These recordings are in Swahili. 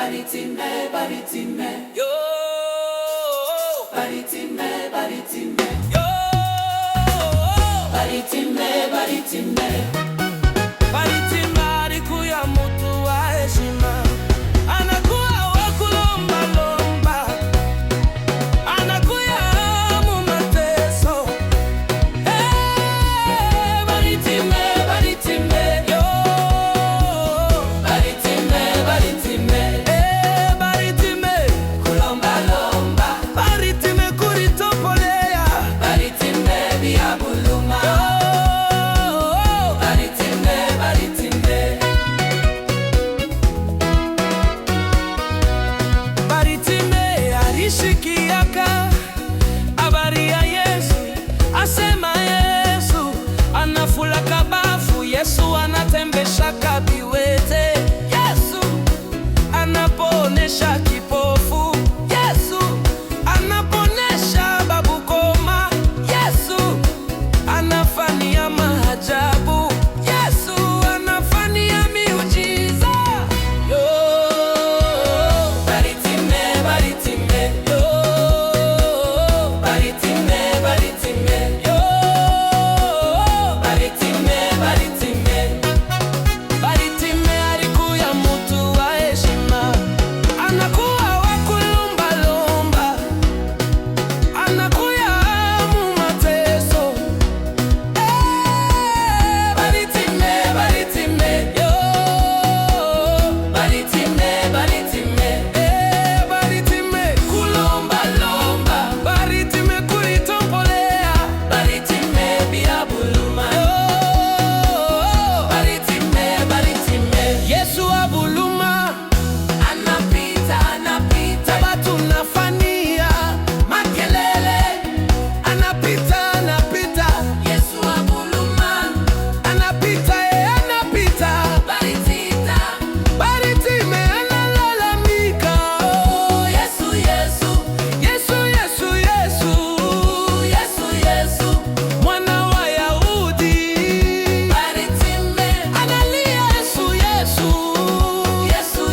Baritime, Baritime, Yo, Baritime, Baritime, yo, Baritime, Baritime. Baritime alikuwa mtu wa heshima, anakuwa wa kulomba, anakuwa mu mateso. Baritime, Baritime, yo, Baritime, Baritime, Baritime kulomba, Baritime kulitopolea, Baritime bia buluma, Baritime, Baritime, Baritime alishikiaka habari ya Yesu, asema Yesu anafula kabafu, Yesu anatembesha viwete, Yesu anaponesha kipofu, Yesu anaponesha babu koma, Yesu anafanya maajabu, Yesu anafanya miujiza. Yo, Baritime, Baritime, yo, Baritime, Baritime, yo, Baritime, Baritime. Baritime alikuwa mtu wa heshima, anakuwa wa kulomba, anakuwa mu mateso. Baritime, Baritime, Yo, Baritime, Baritime, Baritime kulomba, Baritime kulitopolea, Baritime bia buluma, Baritime, Baritime, Yesu abuluma, anapita, batu nafania makelele, anapita, Yesu abuluma, anapita, baritita, Baritime analalamika, Yesu, Yesu, Yesu, Yesu, Yesu, mwana wa Yahudi, Baritime, analia Yesu, Yesu, Yesu,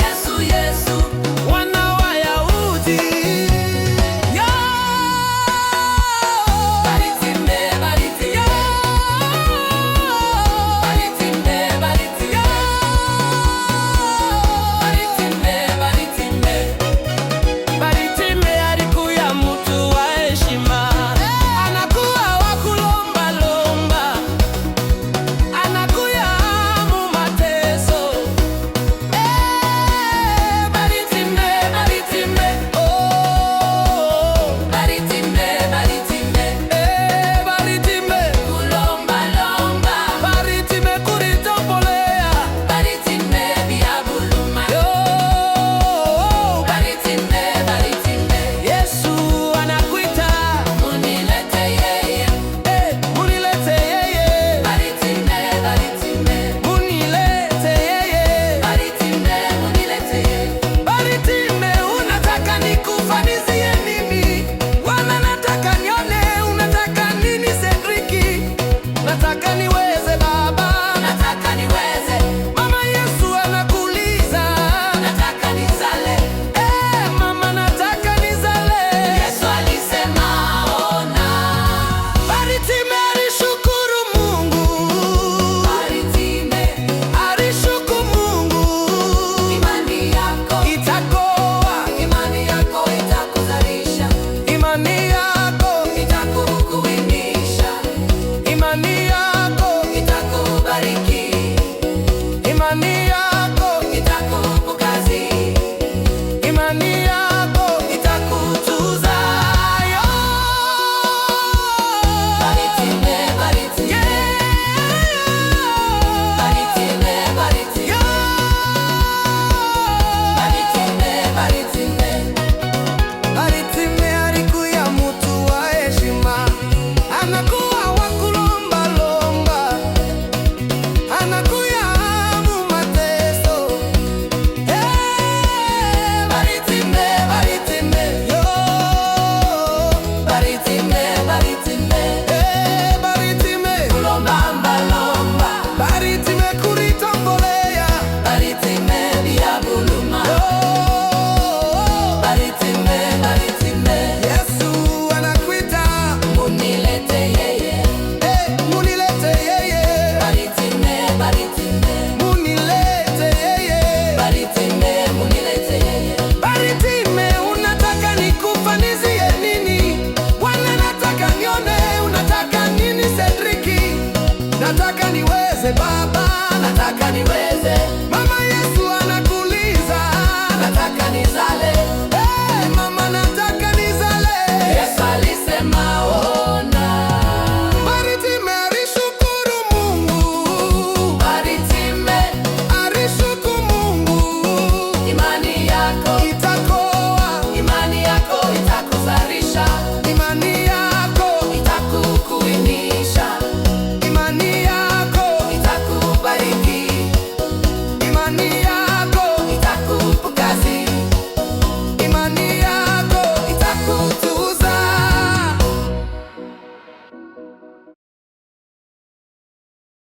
Yesu, Yesu, mwana wa Yahudi. Yo, Baritime, Baritime, Baritime, Baritime, Baritime, Baritime. Baritime alikuwa mtu wa heshima, anakuwa wa kulomba, anakuwa mu mateso. Baritime, Baritime, Oh, Baritime, Baritime, Baritime, kulomba, Baritime kulitopolea, Baritime bia buluma, yo, Baritime, Baritime, Yesu anakuita, munilete yeye, munilete yeye, Baritime, Baritime, munilete yeye. Baritime, munilete yeye. Baritime, unataka nikufanizie nini? Bwana, nataka nione, unataka nini Cedriki? Nataka niweze Baba, Nataka niweze, Mama Yesu anakuuliza. nataka nizale. Mama, nataka nizale. Yesu alisema ona. Baritime alishukuru Mungu, Baritime, alishukuru Mungu. imani yako, Itakoa imani yako itakuzalisha, imani yako, itakuhukumisha, imani yako, itakubariki. nataka niweze Baba, nataka niweze. Mama Yesu anakuuliza, Nataka nizale